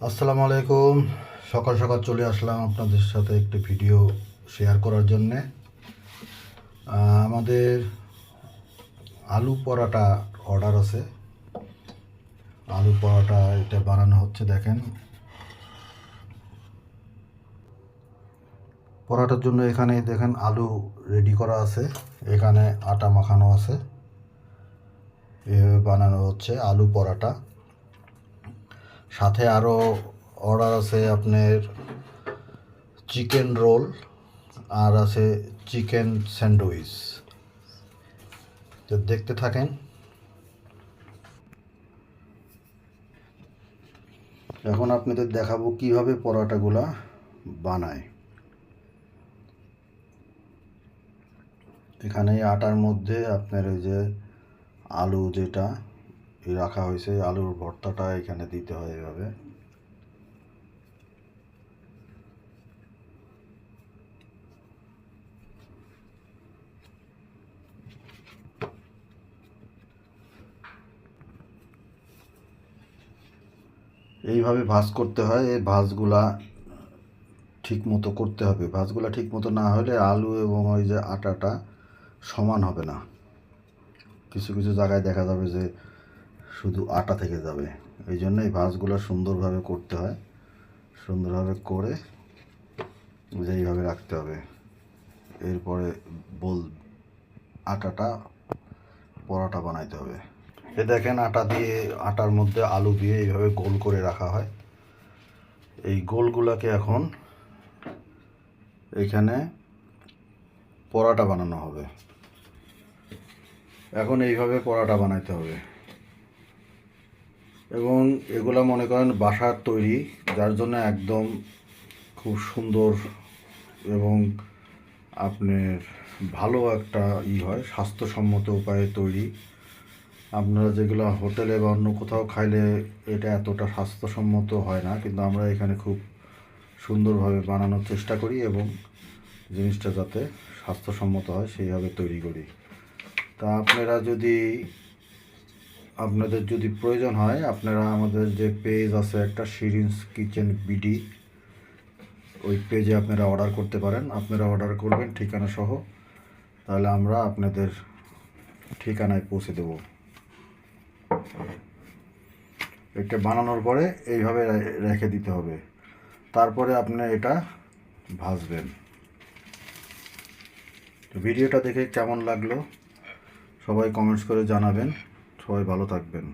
আসসালামু আলাইকুম। সকাল সকাল চলে আসলাম আপনাদের সাথে একটি ভিডিও শেয়ার করার জন্যে। আমাদের আলু পরাটা অর্ডার আছে। আলু পরাটা এটা বানানো হচ্ছে, দেখেন। পরাটার জন্য এখানে দেখেন আলু রেডি করা আছে, এখানে আটা মাখানো আছে। এভাবে বানানো হচ্ছে আলু পরাটা। সাথে আরও অর্ডার আছে আপনার চিকেন রোল, আর আছে চিকেন স্যান্ডউইচ। তো দেখতে থাকেন। এখন আপনাদের দেখাবো কিভাবে পরোটাগুলা বানায়। এখানে আটার মধ্যে আপনার ওই যে আলু যেটা রাখা হয়েছে, আলুর ভর্তাটা এখানে দিতে হয় এভাবে। এইভাবে ভাঁজ করতে হয়। এই ভাঁজগুলা ঠিক মতো করতে হবে। ভাঁজগুলা ঠিক মতো না হলে আলু এবং ওই যে আটাটা সমান হবে না। কিছু কিছু জায়গায় দেখা যাবে যে শুধু আটা থেকে যাবে। এই জন্য এই ভাঁজগুলো সুন্দরভাবে করতে হয়। সুন্দরভাবে করে যে এইভাবে রাখতে হবে। এরপরে আটাটা পরোটা বানাইতে হবে। এ দেখেন, আটার মধ্যে আলু দিয়ে এইভাবে গোল করে রাখা হয়। এই গোলগুলোকে এখন এখানে পরোটা বানানো হবে। এখন এইভাবে পরোটা বানাইতে হবে। এবং এগুলো মনে করেন বাসার তৈরি, যার জন্য একদম খুব সুন্দর এবং আপনার ভালো একটা হয়, স্বাস্থ্যসম্মত উপায়ে তৈরি। আপনারা যেগুলো হোটেলে বা অন্য কোথাও খাইলে এটা এতটা স্বাস্থ্যসম্মত হয় না, কিন্তু আমরা এখানে খুব সুন্দরভাবে বানানোর চেষ্টা করি এবং জিনিসটা যাতে স্বাস্থ্যসম্মত হয় সেইভাবে তৈরি করি। তা আপনাদের যদি প্রয়োজন হয়, আপনারা আমাদের যে পেজ আছে একটা, শিরিনস কিচেন বিডি, ওই পেজে আপনারা অর্ডার করতে পারেন। আপনারা অর্ডার করবেন ঠিকানা সহ, তাহলে আমরা আপনাদের ঠিকানায় পৌঁছে দেব। এটা বানানোর পরে এইভাবে রেখে দিতে হবে। তারপরে আপনি এটা ভাজবেন। তো ভিডিওটা দেখে কেমন লাগলো সবাই কমেন্টস করে জানাবেন। সবাই ভালো থাকবেন।